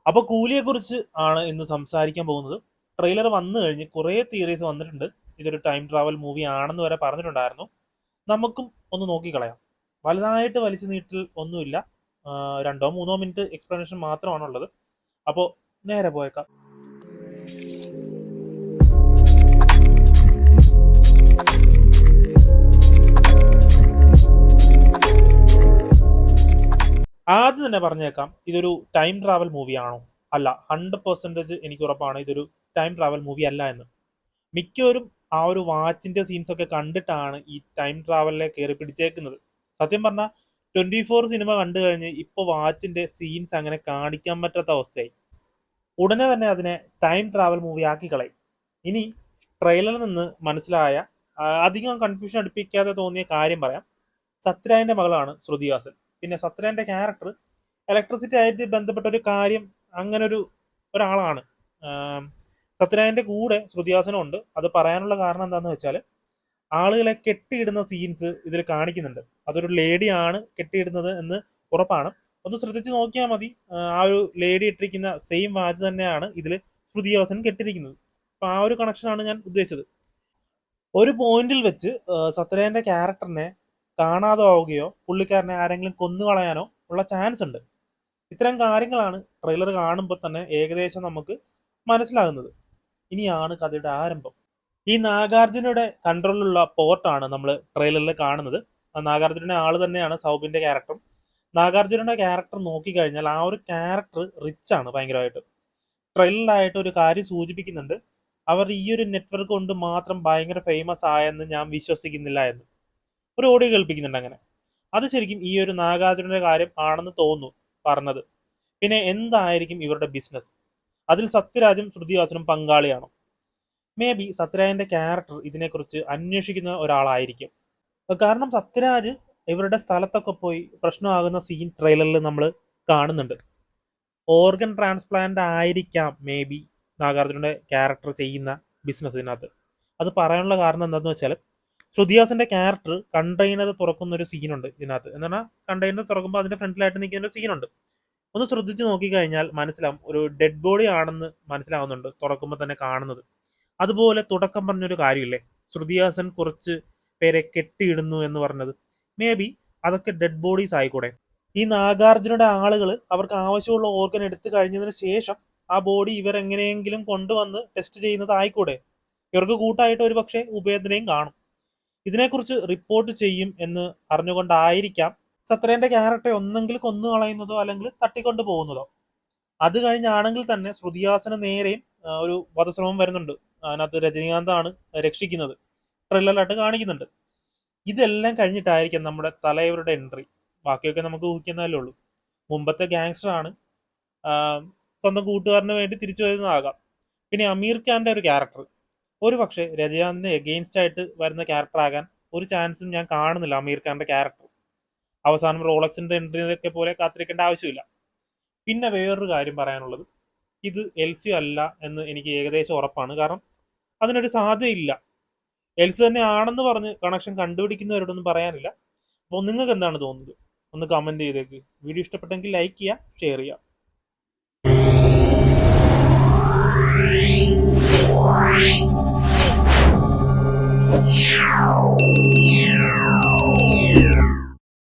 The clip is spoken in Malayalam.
അപ്പോൾ കൂലിയെക്കുറിച്ച് ആണ് ഇന്ന് സംസാരിക്കാൻ പോകുന്നത്. ട്രെയിലർ വന്നു കഴിഞ്ഞ് കുറേ തിയറീസ് വന്നിട്ടുണ്ട്. ഇതൊരു ടൈം ട്രാവൽ മൂവി ആണെന്ന് വരെ പറഞ്ഞിട്ടുണ്ടായിരുന്നു. നമുക്കും ഒന്ന് നോക്കിക്കളയാം. വലുതായിട്ട് വലിച്ചു നീട്ടൽ ഒന്നുമില്ല. 2-3 മിനിറ്റ് എക്സ്പ്ലനേഷൻ മാത്രമാണുള്ളത്. അപ്പോൾ നേരെ പോയേക്കാം. ആദ്യം തന്നെ പറഞ്ഞേക്കാം, ഇതൊരു ടൈം ട്രാവൽ മൂവി ആണോ? അല്ല, 100% എനിക്ക് ഉറപ്പാണ് ഇതൊരു ടൈം ട്രാവൽ മൂവി അല്ല എന്ന്. മിക്കവരും ആ ഒരു വാച്ചിന്റെ സീൻസ് ഒക്കെ കണ്ടിട്ടാണ് ഈ ടൈം ട്രാവലിനെ കയറി പിടിച്ചേക്കുന്നത്. സത്യം പറഞ്ഞാൽ 24 സിനിമ കണ്ടു കഴിഞ്ഞ് ഇപ്പോൾ വാച്ചിന്റെ സീൻസ് അങ്ങനെ കാണിക്കാൻ പറ്റാത്ത അവസ്ഥയായി. ഉടനെ തന്നെ അതിനെ ടൈം ട്രാവൽ മൂവി ആക്കി കളയും. ഇനി ട്രെയിലറിൽ നിന്ന് മനസ്സിലായ അധികം കൺഫ്യൂഷൻ അടുപ്പിക്കാതെ തോന്നിയ കാര്യം പറയാം. സത്യരാജന്റെ മകളാണ് ശ്രുതി ഹാസൻ. പിന്നെ സത്യരാജന്റെ ക്യാരക്ടർ ഇലക്ട്രിസിറ്റി ആയിട്ട് ബന്ധപ്പെട്ട ഒരു കാര്യം, അങ്ങനെ ഒരാളാണ്. സത്യരാജന്റെ കൂടെ ശ്രുതി ഹാസനും ഉണ്ട്. അത് പറയാനുള്ള കാരണം എന്താണെന്ന് വെച്ചാൽ, ആളുകളെ കെട്ടിയിടുന്ന സീൻസ് ഇതിൽ കാണിക്കുന്നുണ്ട്. അതൊരു ലേഡിയാണ് കെട്ടിയിടുന്നത് എന്ന് ഉറപ്പാണ്. ഒന്ന് ശ്രദ്ധിച്ച് നോക്കിയാൽ മതി. ആ ഒരു ലേഡി ഇട്ടിരിക്കുന്ന സെയിം വാച്ച് തന്നെയാണ് ഇതിൽ ശ്രുതി ഹാസൻ കെട്ടിയിരിക്കുന്നത്. അപ്പൊ ആ ഒരു കണക്ഷനാണ് ഞാൻ ഉദ്ദേശിച്ചത്. ഒരു പോയിന്റിൽ വെച്ച് സത്യരാജന്റെ ക്യാരക്ടറിനെ കാണാതാവുകയോ പുള്ളിക്കാരനെ ആരെങ്കിലും കൊന്നുകളയാനോ ഉള്ള ചാൻസ് ഉണ്ട്. ഇത്തരം കാര്യങ്ങളാണ് ട്രെയിലർ കാണുമ്പോൾ തന്നെ ഏകദേശം നമുക്ക് മനസ്സിലാകുന്നത്. ഇനിയാണ് കഥയുടെ ആരംഭം. ഈ നാഗാർജുനയുടെ കൺട്രോളിലുള്ള പോർട്ടാണ് നമ്മൾ ട്രെയിലറിൽ കാണുന്നത്. നാഗാർജുനയുടെ ആള് തന്നെയാണ് സൗബിന്റെ ക്യാരക്ടറും. നാഗാർജുനയുടെ ക്യാരക്ടർ നോക്കിക്കഴിഞ്ഞാൽ ആ ഒരു ക്യാരക്ടർ റിച്ച് ആണ് ഭയങ്കരമായിട്ട്. ട്രെയിലറായിട്ട് ഒരു കാര്യം സൂചിപ്പിക്കുന്നുണ്ട്, അവർ ഈ ഒരു നെറ്റ്വർക്ക് കൊണ്ട് മാത്രം ഭയങ്കര ഫേമസ് ആയെന്ന് ഞാൻ വിശ്വസിക്കുന്നില്ല എന്ന് ഒരു ഓഡിയോ കേൾപ്പിക്കുന്നുണ്ട്. അങ്ങനെ അത് ശരിക്കും ഈ ഒരു നാഗാർജുനന്റെ കാര്യം ആണെന്ന് തോന്നുന്നു പറഞ്ഞത്. പിന്നെ എന്തായിരിക്കും ഇവരുടെ ബിസിനസ്? അതിൽ സത്യരാജും ശ്രുതിഹാസനും പങ്കാളിയാണോ? മേ ബി സത്യരാജന്റെ ക്യാരക്ടർ ഇതിനെക്കുറിച്ച് അന്വേഷിക്കുന്ന ഒരാളായിരിക്കും. കാരണം സത്യരാജ് ഇവരുടെ സ്ഥലത്തൊക്കെ പോയി പ്രശ്നമാകുന്ന സീൻ ട്രെയിലറിൽ നമ്മൾ കാണുന്നുണ്ട്. ഓർഗൻ ട്രാൻസ്പ്ലാന്റ് ആയിരിക്കാം മേ ബി നാഗാർജുനന്റെ ക്യാരക്ടർ ചെയ്യുന്ന ബിസിനസ് ഇതിനകത്ത്. അത് പറയാനുള്ള കാരണം എന്താണെന്ന് വെച്ചാൽ, ശ്രുതിഹാസന്റെ ക്യാരക്ടർ കണ്ടെയ്നർ തുറക്കുന്ന ഒരു സീനുണ്ട് ഇതിനകത്ത്. എന്ന് പറഞ്ഞാൽ കണ്ടെയ്നർ തുറക്കുമ്പോൾ അതിന്റെ ഫ്രണ്ടിലായിട്ട് നിൽക്കുന്ന ഒരു സീനുണ്ട്. ഒന്ന് ശ്രദ്ധിച്ച് നോക്കിക്കഴിഞ്ഞാൽ മനസ്സിലാവും, ഒരു ഡെഡ് ബോഡി ആണെന്ന് മനസ്സിലാവുന്നുണ്ട് തുറക്കുമ്പോൾ തന്നെ കാണുന്നത്. അതുപോലെ തുടക്കം പറഞ്ഞൊരു കാര്യമില്ലേ, ശ്രുതിഹാസൻ കുറച്ച് പേരെ കെട്ടിയിടുന്നു എന്ന് പറഞ്ഞത്. മേ ബി അതൊക്കെ ഡെഡ് ബോഡീസ് ആയിക്കൂടെ? ഈ നാഗാർജുനയുടെ ആളുകൾ അവർക്ക് ആവശ്യമുള്ള ഓർഗൻ എടുത്തു കഴിഞ്ഞതിന് ശേഷം ആ ബോഡി ഇവരെങ്ങനെയെങ്കിലും കൊണ്ടുവന്ന് ടെസ്റ്റ് ചെയ്യുന്നത് ആയിക്കൂടെ? ഇവർക്ക് കൂട്ടായിട്ട് ഒരു പക്ഷേ ഉപേന്ദ്രയും കാണും. ഇതിനെക്കുറിച്ച് റിപ്പോർട്ട് ചെയ്യും എന്ന് അറിഞ്ഞുകൊണ്ടായിരിക്കാം സത്യരാജന്റെ ക്യാരക്ടറെ ഒന്നെങ്കിൽ കൊന്നു കളയുന്നതോ അല്ലെങ്കിൽ തട്ടിക്കൊണ്ടു പോകുന്നതോ. അത് കഴിഞ്ഞാണെങ്കിൽ തന്നെ ശ്രുതിഹാസന് നേരെയും ഒരു വധശ്രമം വരുന്നുണ്ട്. അതിനകത്ത് രജനീകാന്താണ് രക്ഷിക്കുന്നത്, ട്രെയിലറായിട്ട് കാണിക്കുന്നുണ്ട്. ഇതെല്ലാം കഴിഞ്ഞിട്ടായിരിക്കും നമ്മുടെ തലൈവരുടെ എൻട്രി. ബാക്കിയൊക്കെ നമുക്ക് ഊഹിക്കുന്നതല്ലേ ഉള്ളൂ. മുമ്പത്തെ ഗാങ്സ്റ്റർ ആണ്, സ്വന്തം കൂട്ടുകാരന് വേണ്ടി തിരിച്ചു വരുന്നതാകാം. പിന്നെ അമീർ ഖാന്റെ ഒരു ക്യാരക്ടർ ഒരു പക്ഷേ രജനീകാന്തിന് എഗെയിൻസ്റ്റ് ആയിട്ട് വരുന്ന ക്യാരക്ടർ ആകാൻ ഒരു ചാൻസും ഞാൻ കാണുന്നില്ല. അമീർ ഖാന്റെ ക്യാരക്ടർ അവസാനം റോളക്സിന്റെ എൻട്രിയൊക്കെ പോലെ കാത്തിരിക്കേണ്ട ആവശ്യമില്ല. പിന്നെ വേറൊരു കാര്യം പറയാനുള്ളത്, ഇത് എൽസി അല്ല എന്ന് എനിക്ക് ഏകദേശം ഉറപ്പാണ്. കാരണം അതിനൊരു സാധ്യതയില്ല. എൽസി തന്നെ ആണെന്ന് പറഞ്ഞ് കണക്ഷൻ കണ്ടുപിടിക്കുന്നവരോടൊന്നും പറയാനില്ല. അപ്പോൾ നിങ്ങൾക്ക് എന്താണ് തോന്നുന്നത്? ഒന്ന് കമന്റ് ചെയ്തേക്ക്. വീഡിയോ ഇഷ്ടപ്പെട്ടെങ്കിൽ ലൈക്ക് ചെയ്യുക, ഷെയർ ചെയ്യുക.